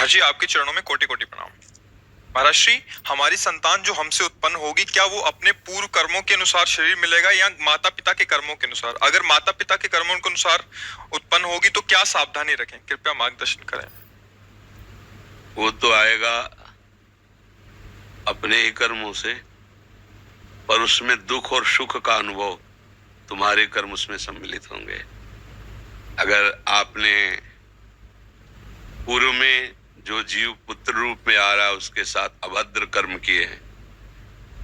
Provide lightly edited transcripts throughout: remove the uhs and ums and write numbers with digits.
महाराज जी, आपके चरणों में कोटि कोटि प्रणाम। महाराज श्री, हमारी संतान जो हमसे उत्पन्न होगी, क्या वो अपने पूर्व कर्मों के अनुसार शरीर मिलेगा या माता पिता के कर्मों के अनुसार? अगर माता पिता के कर्मों के अनुसार उत्पन्न होगी तो क्या सावधानी रखें? कृपया मार्गदर्शन करें। वो तो आएगा अपने ही कर्मों से, पर उसमें दुख और सुख का अनुभव तुम्हारे कर्म उसमें सम्मिलित होंगे। अगर आपने पूर्व में जो जीव पुत्र रूप में आ रहा है उसके साथ अभद्र कर्म किए हैं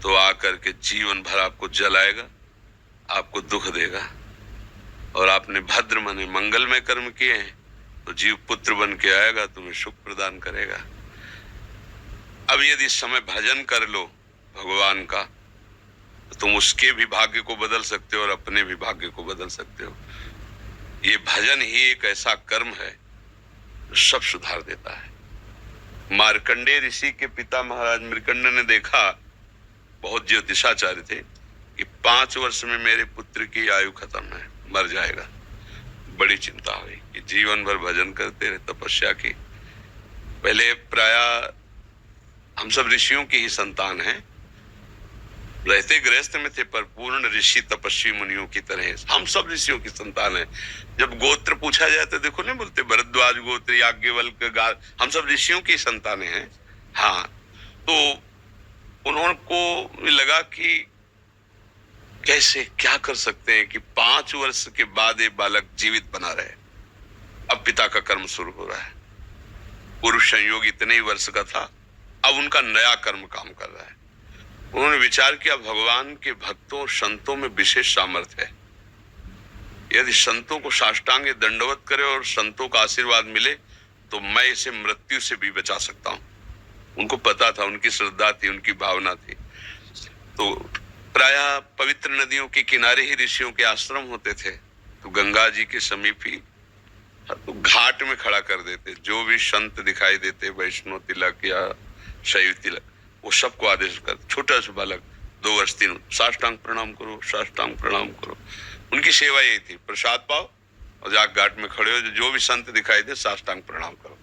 तो आकर के जीवन भर आपको जलाएगा, आपको दुख देगा। और आपने भद्र माने मंगलमय कर्म किए हैं तो जीव पुत्र बन के आएगा, तुम्हें सुख प्रदान करेगा। अब यदि समय भजन कर लो भगवान का तो तुम उसके भी भाग्य को बदल सकते हो और अपने भी भाग्य को बदल सकते हो। ये भजन ही एक ऐसा कर्म है जो सब सुधार देता है। मार्कंडेय ऋषि के पिता महाराज मृकंड ने देखा, बहुत ज्योतिषाचार्य थे, कि 5 वर्ष में मेरे पुत्र की आयु खत्म है, मर जाएगा। बड़ी चिंता हुई कि जीवन भर भजन करते रहे, तपस्या की। पहले प्राय हम सब ऋषियों की ही संतान हैं, रहते गृहस्थ में थे पर पूर्ण ऋषि तपस्वी मुनियों की तरह हम सब ऋषियों की संतान हैं। जब गोत्र पूछा जाए तो देखो नहीं बोलते भरद्वाज गोत्र, याज्ञवल्क्य, हम सब ऋषियों की संतानें हैं। हाँ, तो उनको लगा कि कैसे क्या कर सकते हैं कि 5 वर्ष के बाद ये बालक जीवित बना रहे। अब पिता का कर्म शुरू हो रहा है। पूर्व संयोग इतने ही वर्ष का था, अब उनका नया कर्म काम कर रहा है। उन्होंने विचार किया भगवान के भक्तों संतों में विशेष सामर्थ्य है। यदि संतों को साष्टांग दंडवत करे और संतों का आशीर्वाद मिले तो मैं इसे मृत्यु से भी बचा सकता हूं। उनको पता था, उनकी श्रद्धा थी, उनकी भावना थी। तो प्रायः पवित्र नदियों के किनारे ही ऋषियों के आश्रम होते थे, तो गंगा जी के समीप ही तो घाट में खड़ा कर देते। जो भी संत दिखाई देते, वैष्णव तिलक या शैव तिलक, वो सबको आदेश कर, छोटा सा बालक 2 वर्ष 3, साष्टांग प्रणाम करो, साष्टांग प्रणाम करो। उनकी सेवा यही थी, प्रसाद पाओ और जाग घाट में खड़े हो, जो भी संत दिखाई दे साष्टांग प्रणाम करो।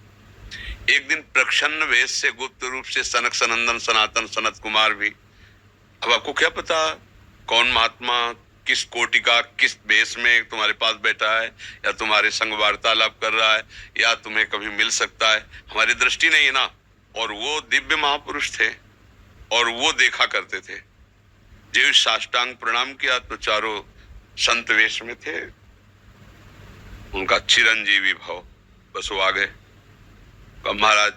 एक दिन प्रच्छन्न वेश से गुप्त रूप से सनक सनंदन सनातन सनत कुमार भी, अब आपको क्या पता कौन महात्मा किस कोटि का किस वेश में तुम्हारे पास बैठा है, या तुम्हारे संग वार्तालाप कर रहा है, या तुम्हें कभी मिल सकता है, हमारी दृष्टि नहीं है ना। और वो दिव्य महापुरुष थे और वो देखा करते थे। जो साष्टांग प्रणाम किया तो चारों संत वेश में थे, उनका चिरंजीवी भाव, बस वो आ गए। महाराज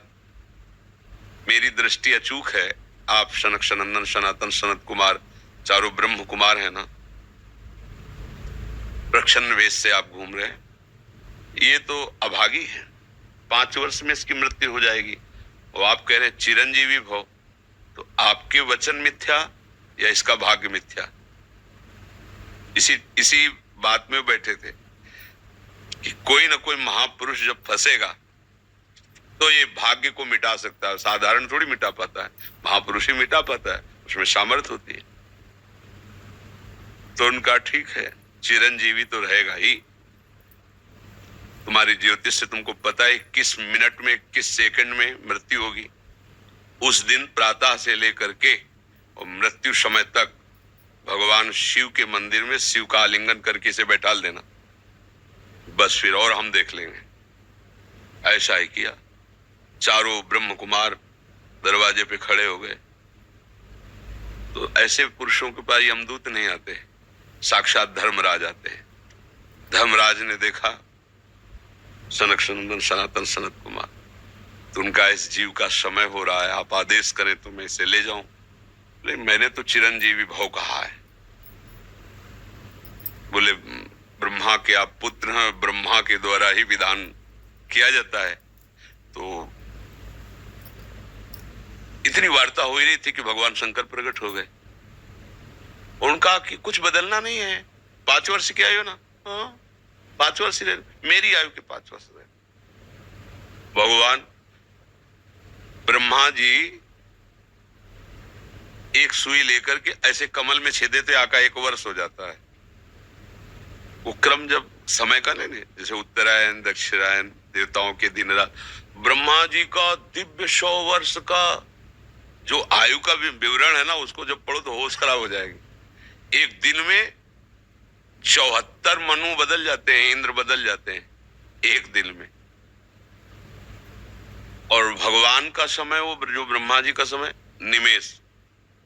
मेरी दृष्टि अचूक है, आप सनक सनंदन सनातन सनत कुमार चारों ब्रह्म कुमार है ना, प्रच्छन्न वेश से आप घूम रहे हैं, ये तो अभागी है, 5 वर्ष में इसकी मृत्यु हो जाएगी। और आप कह रहे हैं चिरंजीवी भव, तो आपके वचन मिथ्या या इसका भाग्य मिथ्या? इसी बात में बैठे थे कि कोई ना कोई महापुरुष जब फंसेगा तो ये भाग्य को मिटा सकता है, साधारण थोड़ी मिटा पाता है, महापुरुष ही मिटा पाता है, उसमें सामर्थ्य होती है। तो उनका ठीक है, चिरंजीवी तो रहेगा ही। तुम्हारी ज्योतिष से तुमको पता है किस मिनट में किस सेकंड में मृत्यु होगी। उस दिन प्रातः से लेकर के और मृत्यु समय तक भगवान शिव के मंदिर में शिव का आलिंगन करके इसे बैठा देना, बस फिर और हम देख लेंगे। ऐसा ही किया। चारों ब्रह्म कुमार दरवाजे पे खड़े हो गए। तो ऐसे पुरुषों के पास यमदूत नहीं आते, साक्षात धर्मराज आते हैं। धर्मराज ने देखा सनक सनंदन सनातन सनत कुमार, तो उनका इस जीव का समय हो रहा है, आप आदेश करें तो मैं इसे ले जाऊं। बोले मैंने तो चिरंजीवी भव कहा है। बोले ब्रह्मा के आप पुत्र हैं, ब्रह्मा के द्वारा ही विधान किया जाता है। तो इतनी वार्ता हो ही रही थी कि भगवान शंकर प्रकट हो गए। उनका कि कुछ बदलना नहीं है, 5 वर्ष की आयु ना, 5 वर्ष मेरी आयु के 5 वर्ष रहे। भगवान ब्रह्मा जी एक सुई लेकर के ऐसे कमल में छेद देते, आका 1 वर्ष हो जाता है। वो क्रम जब समय का नहीं, जैसे उत्तरायण दक्षिणायन देवताओं के दिन रात। ब्रह्मा जी का दिव्य 100 वर्ष का जो आयु का भी विवरण है ना, उसको जब पढ़ो तो होश खराब हो जाएगी। एक दिन में 74 मनु बदल जाते हैं, इंद्र बदल जाते हैं एक दिन में। और भगवान का समय, वो जो ब्रह्मा जी का समय, निमेष,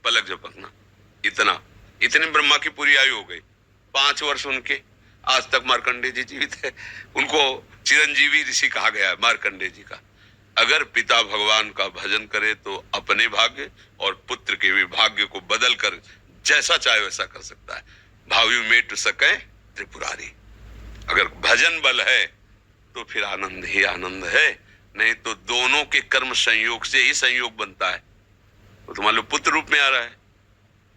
पलक झपकना, इतने ब्रह्मा की पूरी आयु हो गई। 5 वर्ष उनके, आज तक मार्कंडेय जी जीवित है, उनको चिरंजीवी ऋषि कहा गया है मार्कंडेय जी का। अगर पिता भगवान का भजन करे तो अपने भाग्य और पुत्र के भी भाग्य को बदल कर जैसा चाहे वैसा कर सकता है। भावी मेट सके त्रिपुरारी। अगर भजन बल है तो फिर आनंद ही आनंद है, नहीं तो दोनों के कर्म संयोग से ही संयोग बनता है। तो मान लो पुत्र रूप में आ रहा है,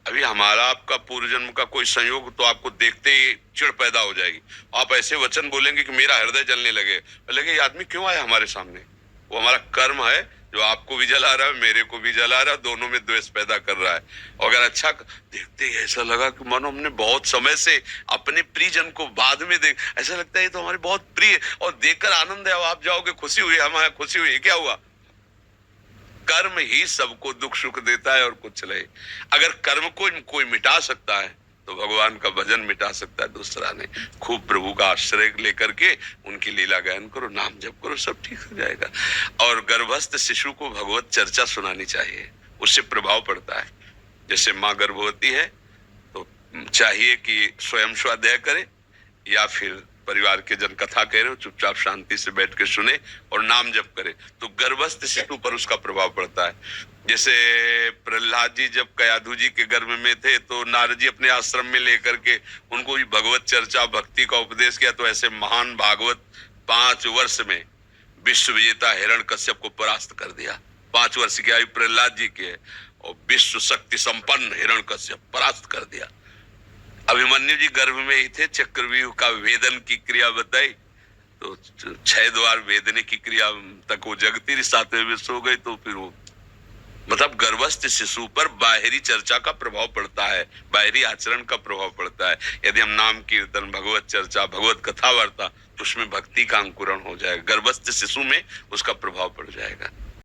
अभी हमारा आपका पूर्व जन्म का कोई संयोग तो आपको देखते ही चिढ़ पैदा हो जाएगी। आप ऐसे वचन बोलेंगे कि मेरा हृदय जलने लगे, ये आदमी क्यों आया हमारे सामने। वो हमारा कर्म है जो आपको भी जला रहा है, मेरे को भी जला रहा है, दोनों में द्वेष पैदा कर रहा है। और अगर अच्छा देखते ही ऐसा लगा कि मानो हमने बहुत समय से अपने प्रियजन को बाद में देख, ऐसा लगता है ये तो हमारे बहुत प्रिय, और देखकर आनंद है, आप जाओगे खुशी हुई, हमारे खुशी हुई, क्या हुआ। कर्म ही सबको दुख सुख देता है और कुछ नहीं। अगर कर्म को कोई मिटा सकता है तो भगवान का भजन मिटा सकता है दूसरा नहीं। खूब प्रभु का आश्रय लेकर के उनकी लीला गायन करो, नाम जप करो, सब ठीक हो जाएगा। और गर्भस्थ शिशु को भगवत चर्चा सुनानी चाहिए, उससे प्रभाव पड़ता है। जैसे माँ गर्भवती है तो चाहिए कि स्वयं स्वाध्याय करे, या फिर परिवार के जन कथा कह रहे हो, चुपचाप शांति से बैठ के सुने और नाम जप करे, तो गर्भस्थ शिशु पर उसका प्रभाव पड़ता है। जैसे प्रहलाद जी जब कयाधु जी के गर्भ में थे तो नारद जी अपने आश्रम में लेकर के उनको भी भगवत चर्चा भक्ति का उपदेश किया, तो ऐसे महान भागवत 5 वर्ष में विश्व विजेता हिरण्यकश्यप को परास्त कर दिया। 5 वर्ष की आयु प्रहलाद जी की है और विश्व शक्ति संपन्न हिरण्यकश्यप परास्त कर दिया। अभिमन्यु जी गर्भ में ही थे, चक्रव्यूह का वेदन की क्रिया बताई तो 6 द्वार वेदने की क्रिया तक वो जगती रही, 7वें में सो गई। तो फिर वो मतलब गर्भस्थ शिशु पर बाहरी चर्चा का प्रभाव पड़ता है, बाहरी आचरण का प्रभाव पड़ता है। यदि हम नाम कीर्तन, भगवत चर्चा, भगवत कथा वार्ता, तो उसमें भक्ति का अंकुरण हो जाएगा, गर्भस्थ शिशु में उसका प्रभाव पड़ जाएगा।